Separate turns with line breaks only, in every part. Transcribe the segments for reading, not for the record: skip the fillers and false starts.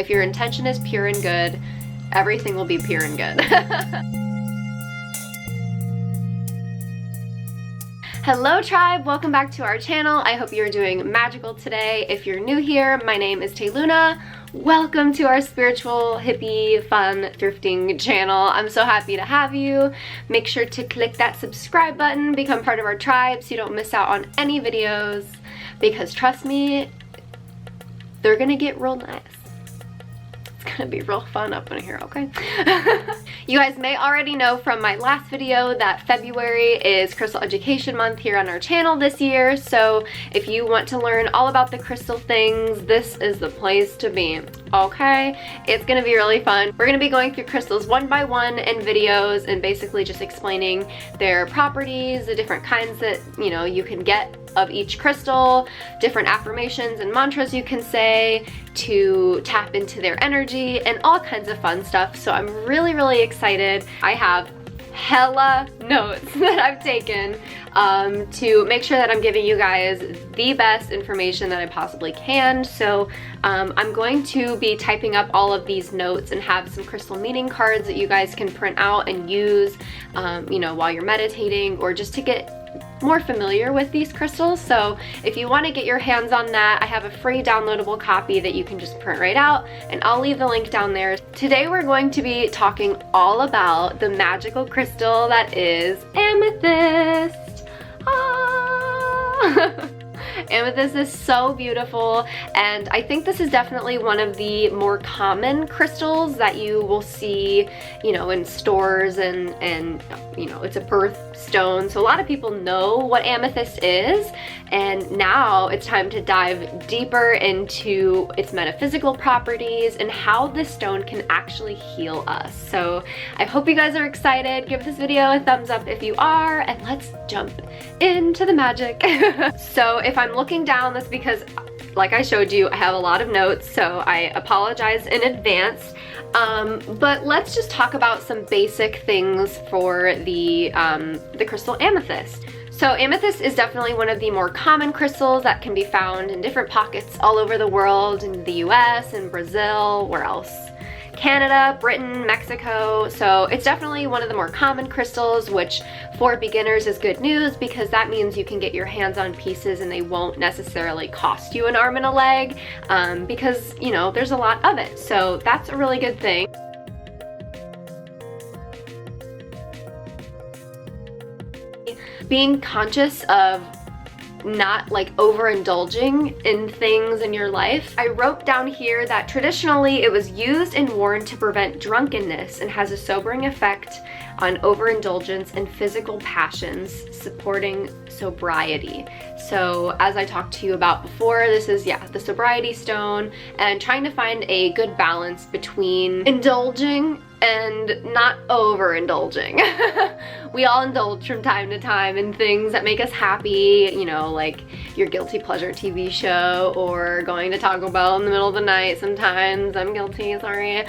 If your intention is pure and good, everything will be pure and good. Hello tribe, welcome back to our channel. I hope you're doing magical today. If you're new here, my name is Taylluna. Welcome to our spiritual, hippie, fun, thrifting channel. I'm so happy to have you. Make sure to click that subscribe button, become part of our tribe so you don't miss out on any videos, because trust me, they're gonna get real nice. It's gonna be real fun up in here, okay? You guys may already know from my last video that February is Crystal Education Month here on our channel this year, so if you want to learn all about the crystal things, this is the place to be, okay? It's gonna be really fun. We're gonna be going through crystals one by one in videos and basically just explaining their properties, the different kinds that, you know, you can get of each crystal, different affirmations and mantras you can say to tap into their energy, and all kinds of fun stuff. So I'm really excited. I have hella notes that I've taken to make sure that I'm giving you guys the best information that I possibly can. So I'm going to be typing up all of these notes and have some crystal meaning cards that you guys can print out and use, you know, while you're meditating or just to get more familiar with these crystals. So if you want to get your hands on that, I have a free downloadable copy that you can just print right out, and I'll leave the link down there. Today we're going to be talking all about the magical crystal that is amethyst. Ah! Amethyst is so beautiful, and I think this is definitely one of the more common crystals that you will see, you know, in stores, and you know, it's a birthstone, so a lot of people know what amethyst is, and now it's time to dive deeper into its metaphysical properties and how this stone can actually heal us. So I hope you guys are excited. Give this video a thumbs up if you are, and let's jump into the magic. So if I'm looking down, that's because, like I showed you, I have a lot of notes, so I apologize in advance. But let's just talk about some basic things for the crystal amethyst. So amethyst is definitely one of the more common crystals that can be found in different pockets all over the world, in the US and Brazil, where else? Canada, Britain, Mexico. So it's definitely one of the more common crystals, which for beginners is good news, because that means you can get your hands on pieces and they won't necessarily cost you an arm and a leg, because, you know, there's a lot of it. So that's a really good thing. Being conscious of not like overindulging in things in your life. I wrote down here that traditionally it was used and worn to prevent drunkenness and has a sobering effect on overindulgence and physical passions, supporting sobriety. So as I talked to you about before, this is, yeah, the sobriety stone, and trying to find a good balance between indulging and not overindulging. We all indulge from time to time in things that make us happy, you know, like your guilty pleasure TV show or going to Taco Bell in the middle of the night. Sometimes I'm guilty, sorry.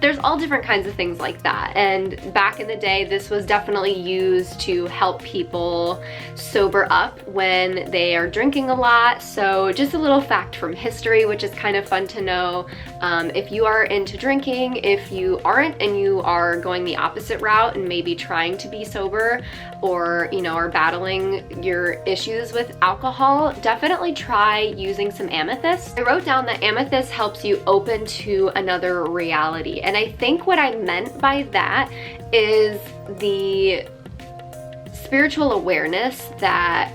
There's all different kinds of things like that, and back in the day this was definitely used to help people sober up when they are drinking a lot. So just a little fact from history, which is kind of fun to know. If you are into drinking, if you aren't and you are going the opposite route and maybe trying to be sober, or, you know, are battling your issues with alcohol, definitely try using some amethyst. I wrote down that amethyst helps you open to another reality, and I think what I meant by that is the spiritual awareness that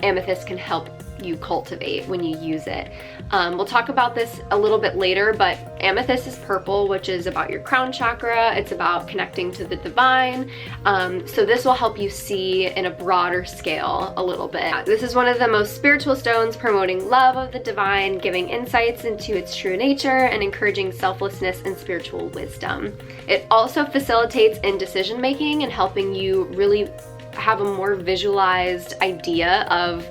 amethyst can help you cultivate when you use it. We'll talk about this a little bit later, but amethyst is purple, which is about your crown chakra. It's about connecting to the divine. So this will help you see in a broader scale a little bit. This is one of the most spiritual stones, promoting love of the divine, giving insights into its true nature, and encouraging selflessness and spiritual wisdom. It also facilitates in decision making and helping you really have a more visualized idea of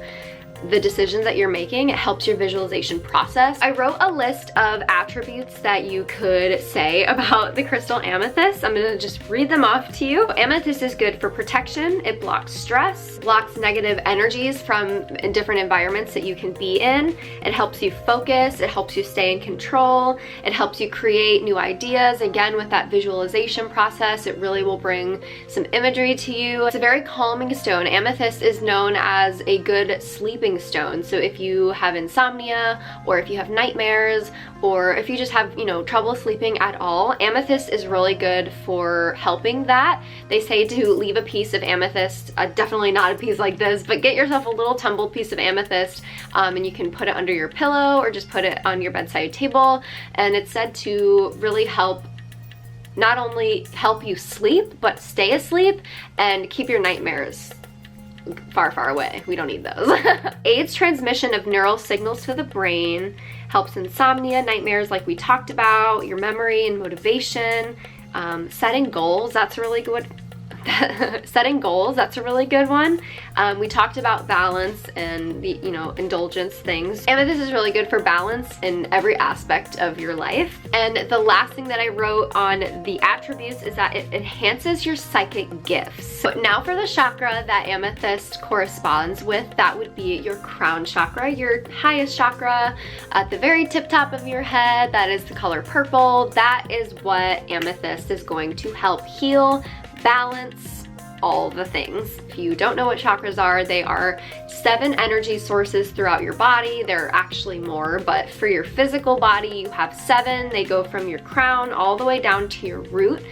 the decisions that you're making. It helps your visualization process. I wrote a list of attributes that you could say about the crystal amethyst. I'm gonna just read them off to you. Amethyst is good for protection. It blocks stress, blocks negative energies from different environments that you can be in. It helps you focus. It helps you stay in control. It helps you create new ideas. Again, with that visualization process, it really will bring some imagery to you. It's a very calming stone. Amethyst is known as a good sleeping stone. So if you have insomnia, or if you have nightmares, or if you just have, you know, trouble sleeping at all, amethyst is really good for helping that. They say to leave a piece of amethyst, definitely not a piece like this, but get yourself a little tumbled piece of amethyst, and you can put it under your pillow or just put it on your bedside table. And it's said to really help, not only help you sleep, but stay asleep and keep your nightmares far, far away. We don't need those. Aids transmission of neural signals to the brain, helps insomnia, nightmares like we talked about, your memory and motivation, setting goals, that's really good. Setting goals, that's a really good one. We talked about balance and the, you know, indulgence things. Amethyst is really good for balance in every aspect of your life. And the last thing that I wrote on the attributes is that it enhances your psychic gifts. So now for the chakra that amethyst corresponds with, that would be your crown chakra, your highest chakra at the very tip top of your head. That is the color purple. That is what amethyst is going to help heal, balance, all the things. If you don't know what chakras are, they are 7 energy sources throughout your body. There are actually more, but for your physical body, you have 7. They go from your crown all the way down to your root,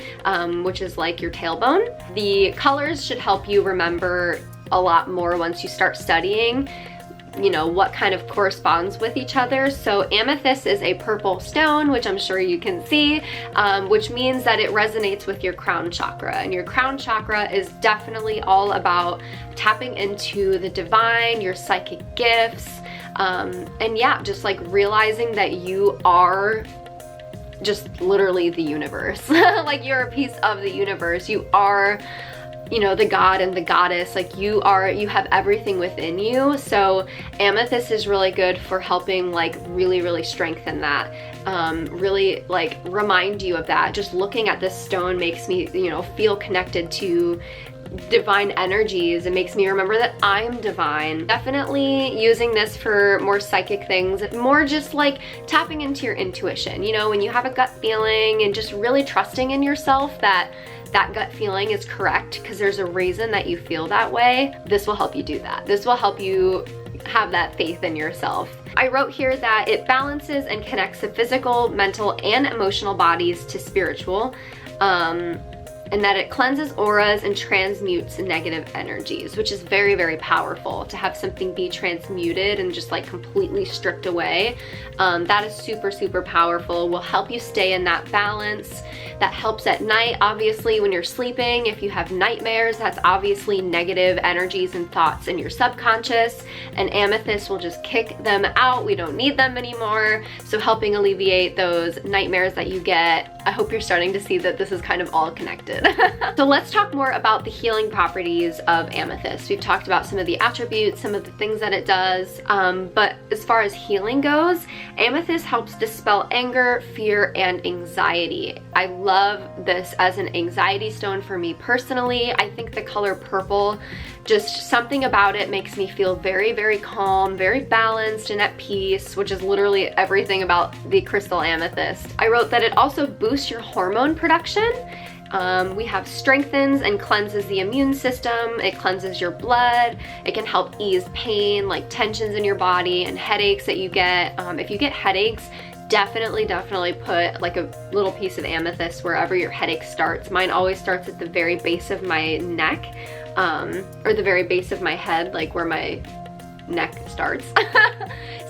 which is like your tailbone. The colors should help you remember a lot more once you start studying, you know, what kind of corresponds with each other. So amethyst is a purple stone, which I'm sure you can see, which means that it resonates with your crown chakra. And your crown chakra is definitely all about tapping into the divine, your psychic gifts, and yeah, just like realizing that you are just literally the universe. Like you're a piece of the universe. You are, you know, the god and the goddess. Like you have everything within you. So amethyst is really good for helping like really strengthen that, really like remind you of that. Just looking at this stone makes me, you know, feel connected to divine energies. It makes me remember that I'm divine. Definitely using this for more psychic things, more just like tapping into your intuition, you know, when you have a gut feeling, and just really trusting in yourself that that gut feeling is correct because there's a reason that you feel that way. This will help you do that. This will help you have that faith in yourself. I wrote here that it balances and connects the physical, mental, and emotional bodies to spiritual, and that it cleanses auras and transmutes negative energies, which is very powerful to have something be transmuted and just like completely stripped away. That is super powerful, will help you stay in that balance. That helps at night, obviously, when you're sleeping. If you have nightmares, that's obviously negative energies and thoughts in your subconscious, and amethyst will just kick them out. We don't need them anymore. So helping alleviate those nightmares that you get. I hope you're starting to see that this is kind of all connected. So let's talk more about the healing properties of amethyst. We've talked about some of the attributes, some of the things that it does, but as far as healing goes, amethyst helps dispel anger, fear, and anxiety. I love this as an anxiety stone for me personally. I think the color purple, just something about it makes me feel very calm, very balanced and at peace, which is literally everything about the crystal amethyst. I wrote that it also boosts your hormone production. We have strengthens and cleanses the immune system. It cleanses your blood. It can help ease pain, like tensions in your body and headaches that you get. If you get headaches, definitely put like a little piece of amethyst wherever your headache starts. Mine always starts at the very base of my neck, or the very base of my head, like where my neck starts.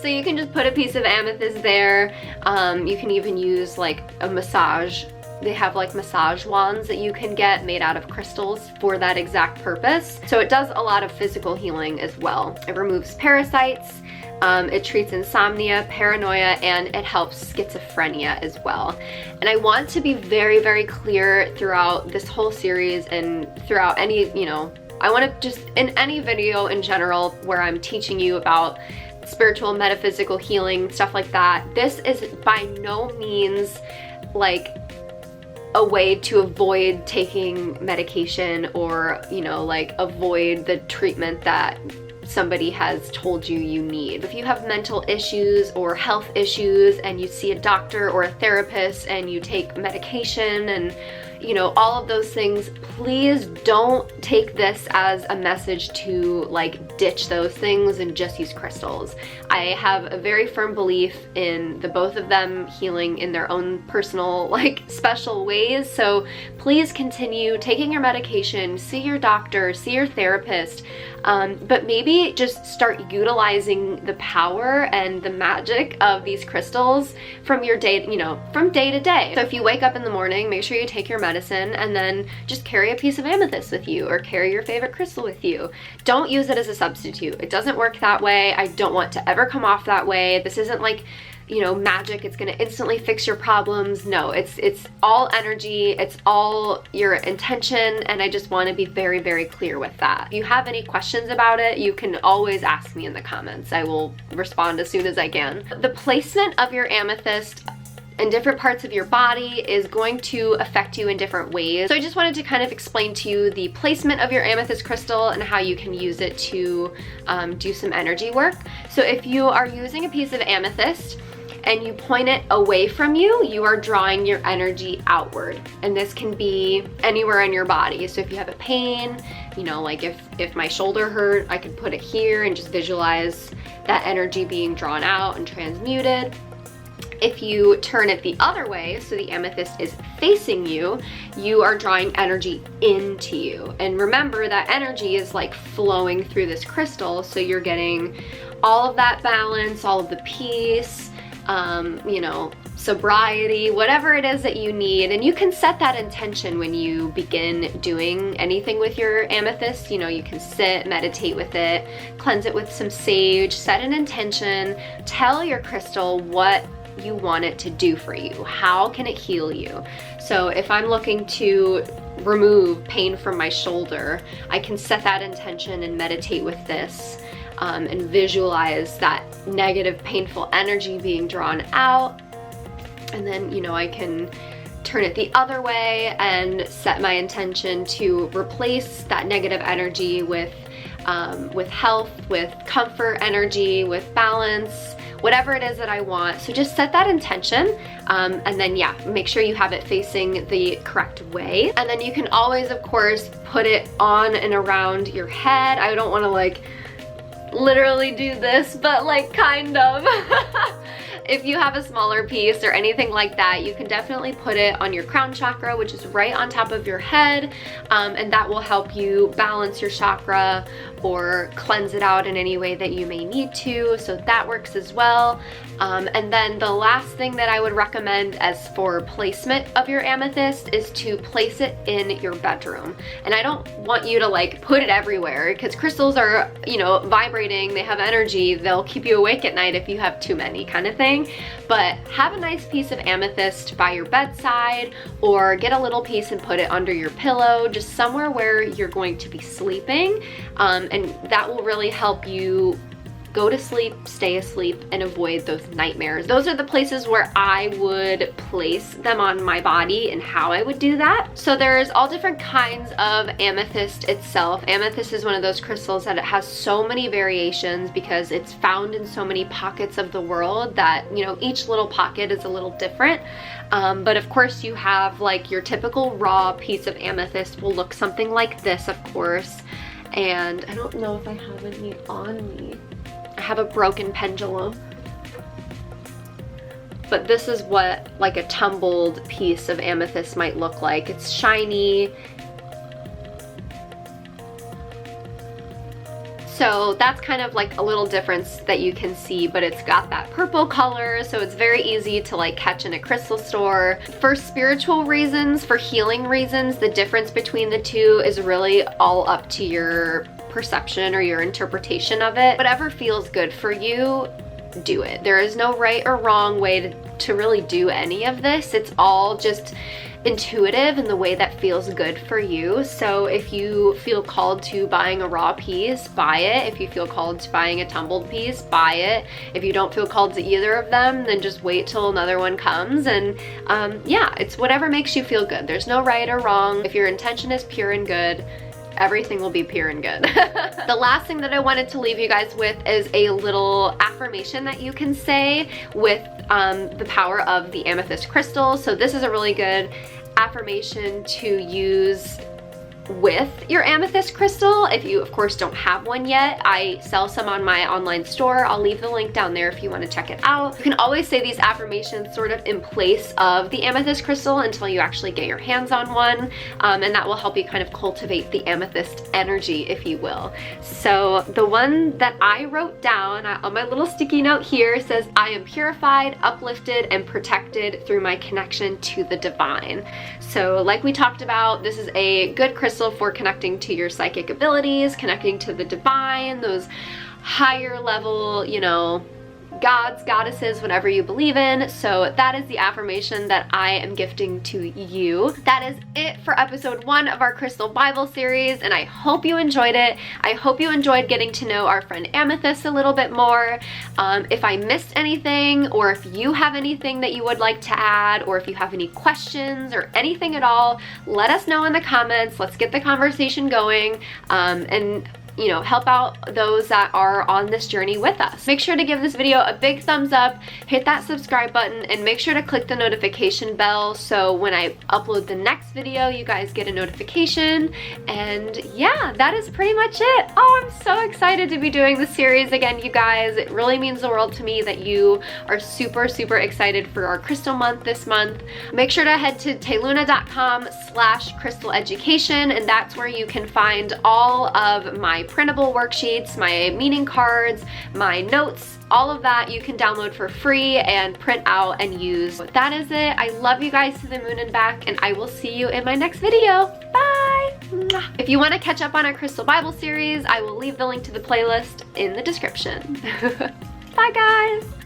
So you can just put a piece of amethyst there. You can even use like a massage. They have like massage wands that you can get made out of crystals for that exact purpose. So it does a lot of physical healing as well. It removes parasites. It treats insomnia, paranoia, and it helps schizophrenia as well. And I want to be very clear throughout this whole series and throughout any, you know, I want to just, in any video in general where I'm teaching you about spiritual, metaphysical healing, stuff like that, this is by no means like a way to avoid taking medication or, you know, like avoid the treatment that somebody has told you you need. If you have mental issues or health issues and you see a doctor or a therapist and you take medication and, you know, all of those things, please don't take this as a message to like ditch those things and just use crystals. I have a very firm belief in the both of them healing in their own personal, like, special ways. So please continue taking your medication, see your doctor, see your therapist, but maybe just start utilizing the power and the magic of these crystals from your day, you know, from day to day. So if you wake up in the morning, make sure you take your medicine and then just carry a piece of amethyst with you or carry your favorite crystal with you. Don't use it as a substitute. It doesn't work that way. I don't want to ever come off that way. This isn't like, you know, magic. It's gonna instantly fix your problems. No, it's all energy. It's all your intention. And I just want to be very, very clear with that. If you have any questions about it, you can always ask me in the comments. I will respond as soon as I can. The placement of your amethyst in different parts of your body is going to affect you in different ways. So I just wanted to kind of explain to you the placement of your amethyst crystal and how you can use it to do some energy work. So if you are using a piece of amethyst and you point it away from you, you are drawing your energy outward. And this can be anywhere in your body. So if you have a pain, you know, like if my shoulder hurt, I could put it here and just visualize that energy being drawn out and transmuted. If you turn it the other way, so the amethyst is facing you, you are drawing energy into you. And remember that energy is like flowing through this crystal, so you're getting all of that balance, all of the peace, you know, sobriety, whatever it is that you need. And you can set that intention when you begin doing anything with your amethyst. You know, you can sit, meditate with it, cleanse it with some sage, set an intention, tell your crystal what you want it to do for you. How can it heal you? So if I'm looking to remove pain from my shoulder, I can set that intention and meditate with this and visualize that negative, painful energy being drawn out. And then, you know, I can turn it the other way and set my intention to replace that negative energy with health, with comfort energy, with balance, whatever it is that I want. So just set that intention, and then yeah, make sure you have it facing the correct way. And then you can always, of course, put it on and around your head. I don't want to like literally do this, but like kind of. If you have a smaller piece or anything like that, you can definitely put it on your crown chakra, which is right on top of your head, and that will help you balance your chakra or cleanse it out in any way that you may need to, so that works as well. And then the last thing that I would recommend as for placement of your amethyst is to place it in your bedroom. And I don't want you to like put it everywhere, because crystals are, you know, vibrating, they have energy, they'll keep you awake at night if you have too many, kind of thing. But have a nice piece of amethyst by your bedside, or get a little piece and put it under your pillow, just somewhere where you're going to be sleeping, and that will really help you go to sleep, stay asleep, and avoid those nightmares. Those are the places where I would place them on my body and how I would do that. So there's all different kinds of amethyst itself. Amethyst is one of those crystals that it has so many variations because it's found in so many pockets of the world that, you know, each little pocket is a little different. But of course you have like your typical raw piece of amethyst will look something like this, of course. And I don't know if I have any on me. I have a broken pendulum. But this is what like a tumbled piece of amethyst might look like. It's shiny. So that's kind of like a little difference that you can see, but it's got that purple color, so it's very easy to like catch in a crystal store. For spiritual reasons, for healing reasons, the difference between the two is really all up to your perception or your interpretation of it. Whatever feels good for you do it. There is no right or wrong way to really do any of this. It's all just intuitive in the way that feels good for you. So if you feel called to buying a raw piece, buy it. If you feel called to buying a tumbled piece, buy it. If you don't feel called to either of them, then just wait till another one comes. And yeah, it's whatever makes you feel good. There's no right or wrong. If your intention is pure and good, everything will be pure and good. The last thing that I wanted to leave you guys with is a little affirmation that you can say with the power of the amethyst crystal. So this is a really good affirmation to use with your amethyst crystal. If you of course don't have one yet, I sell some on my online store. I'll leave the link down there if you want to check it out. You can always say these affirmations sort of in place of the amethyst crystal until you actually get your hands on one, and that will help you kind of cultivate the amethyst energy, if you will. So the one that I wrote down on my little sticky note here says, I am purified, uplifted, and protected through my connection to the divine. So like we talked about, this is a good crystal for connecting to your psychic abilities, connecting to the divine, those higher level, you know, gods, goddesses, whatever you believe in. So that is the affirmation that I am gifting to you. That is it for episode 1 of our Crystal Bible series, and I hope you enjoyed it. I hope you enjoyed getting to know our friend Amethyst a little bit more. If I missed anything, or if you have anything that you would like to add, or if you have any questions or anything at all, let us know in the comments. Let's get the conversation going, and you know, help out those that are on this journey with us. Make sure to give this video a big thumbs up, hit that subscribe button, and make sure to click the notification bell so when I upload the next video, you guys get a notification. And yeah, that is pretty much it. Oh, I'm so excited to be doing this series again, you guys. It really means the world to me that you are super, super excited for our crystal month this month. Make sure to head to taylluna.com/crystaleducation, and that's where you can find all of my printable worksheets, my meaning cards, my notes, all of that you can download for free and print out and use. That is it. I love you guys to the moon and back, and I will see you in my next video. Bye! If you want to catch up on our Crystal Bible series, I will leave the link to the playlist in the description. Bye guys!